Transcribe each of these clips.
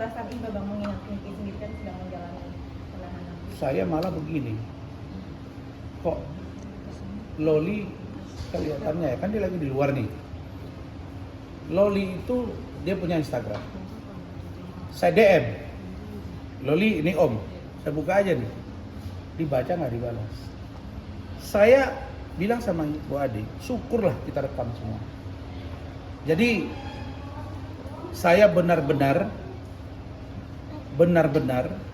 perasaan iba bang mengingat Niki sendiri kan sedang menjalani penahanan? Saya malah begini, kok Loli kelihatannya ya, kan dia lagi di luar nih. Loli itu dia punya Instagram. Saya DM, Loli ini om, saya buka aja nih. Dibaca nggak dibalas. Saya bilang sama Bu Ade, syukurlah kita rekam semua. Jadi saya benar-benar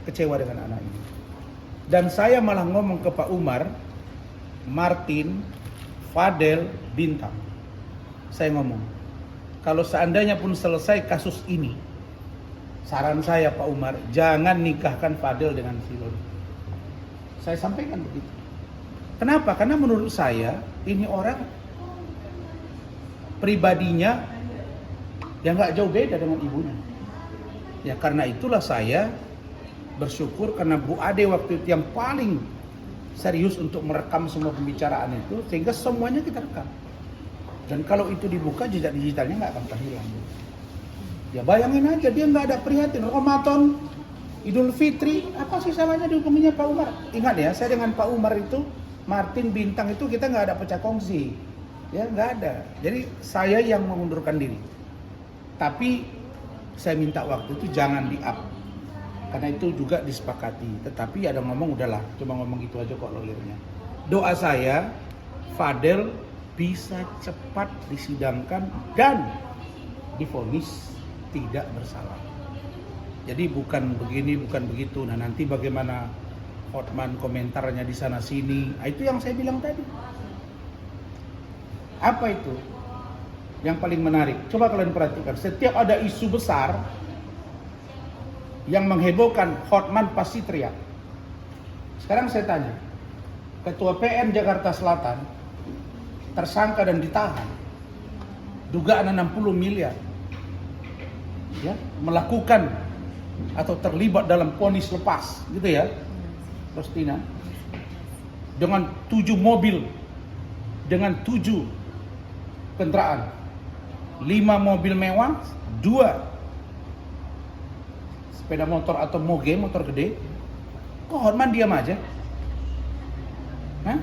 kecewa dengan anak ini. Dan saya malah ngomong ke Pak Umar, Martin, Fadel, Bintang. Saya ngomong, kalau seandainya pun selesai kasus ini, saran saya Pak Umar, jangan nikahkan Fadel dengan si Loli. Saya sampaikan begitu. Kenapa? Karena menurut saya ini orang pribadinya yang nggak jauh beda dengan ibunya. Ya karena itulah saya bersyukur karena Bu Ade waktu itu yang paling serius untuk merekam semua pembicaraan itu, sehingga semuanya kita rekam. Dan kalau itu dibuka, jejak digitalnya nggak akan terhilang. Ya bayangin aja, dia nggak ada prihatin. Ramadan, Idul Fitri, apa sih salahnya dihukuminya Pak Umar? Ingat ya, saya dengan Pak Umar itu, Martin, Bintang itu kita nggak ada pecah kongsi. Ya nggak ada. Jadi saya yang mengundurkan diri. Tapi saya minta waktu itu jangan di-up. Karena itu juga disepakati. Tetapi ada ngomong udahlah, cuma ngomong gitu aja kok lawyernya. Doa saya, Fadel bisa cepat disidangkan dan divonis tidak bersalah. Jadi bukan begini, bukan begitu. Nah nanti bagaimana Hotman komentarnya di sana sini. Nah, itu yang saya bilang tadi. Apa itu? Yang paling menarik. Coba kalian perhatikan. Setiap ada isu besar yang menghebohkan, Hotman pasti teriak. Sekarang saya tanya, Ketua PN Jakarta Selatan tersangka dan ditahan, dugaan 60 miliar, ya, melakukan atau terlibat dalam vonis lepas, gitu ya, Rostina, dengan 7 mobil, dengan 7 kendaraan, 5 mobil mewah, 2 sepeda motor atau moge, motor gede. Kok Hotman diam aja? Hah?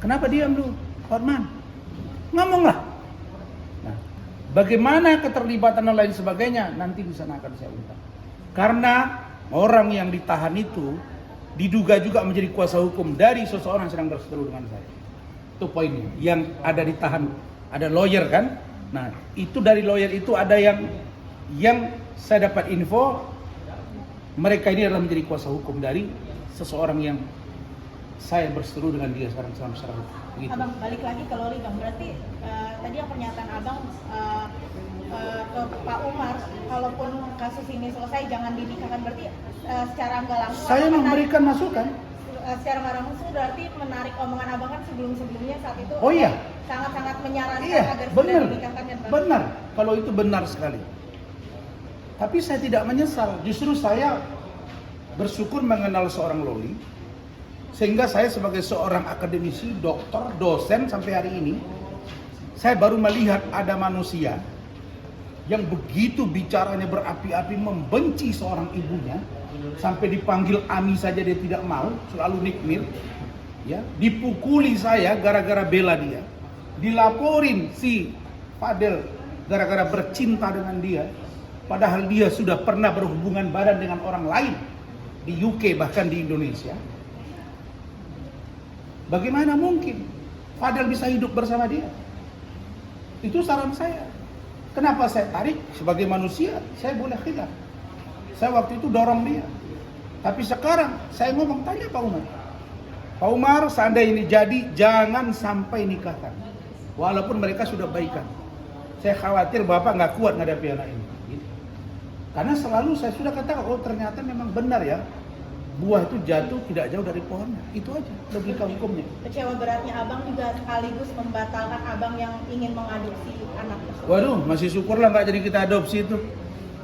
Kenapa diam lu, Hotman? Ngomonglah. Nah, bagaimana keterlibatan dan lain sebagainya nanti di sana akan saya ungkap. Karena orang yang ditahan itu diduga juga menjadi kuasa hukum dari seseorang yang sedang berseteru dengan saya. Itu poinnya. Yang ada ditahan, ada lawyer kan? Nah, itu dari lawyer itu ada yang saya dapat info, mereka ini adalah menjadi kuasa hukum dari seseorang yang saya berseteru dengan dia sekarang secara begitu. Abang balik lagi ke Loli bang, berarti tadi yang pernyataan abang ke Pak Umar, kalaupun kasus ini selesai jangan dinikahkan, berarti secara nggak langsung saya memberikan masukan. Secara nggak langsung berarti menarik omongan abang kan sebelumnya saat itu. Oh iya. Sangat-sangat menyarankan agar benar, sudah dinikahkan kan bang? benar. Kalau itu benar sekali. Tapi saya tidak menyesal. Justru saya bersyukur mengenal seorang Loli, sehingga saya sebagai seorang akademisi, dokter, dosen sampai hari ini, saya baru melihat ada manusia yang begitu bicaranya berapi-api, membenci seorang ibunya, sampai dipanggil Ami saja dia tidak mau, selalu nikmir, ya, dipukuli saya gara-gara bela dia, dilaporin si Fadel gara-gara bercinta dengan dia, padahal dia sudah pernah berhubungan badan dengan orang lain di UK bahkan di Indonesia. Bagaimana mungkin Fadel bisa hidup bersama dia? Itu saran saya. Kenapa saya tarik? Sebagai manusia saya boleh khilaf. Saya waktu itu dorong dia. Tapi sekarang saya ngomong, tanya Pak Umar. Pak Umar, seandainya ini jadi, jangan sampai nikahkan. Walaupun mereka sudah baikan. Saya khawatir Bapak nggak kuat ngadapi anak ini. Gitu. Karena selalu saya sudah katakan, oh ternyata memang benar ya. Buah itu jatuh tidak jauh dari pohonnya. Itu aja logika hukumnya. Kecewa beratnya abang juga sekaligus membatalkan abang yang ingin mengadopsi anak tersebut. Waduh, masih syukurlah nggak jadi kita adopsi itu.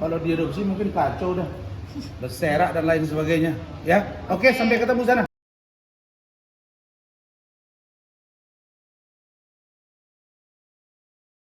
Kalau diadopsi mungkin kacau dah. Berserak dan lain sebagainya. Ya, oke, sampai ketemu sana.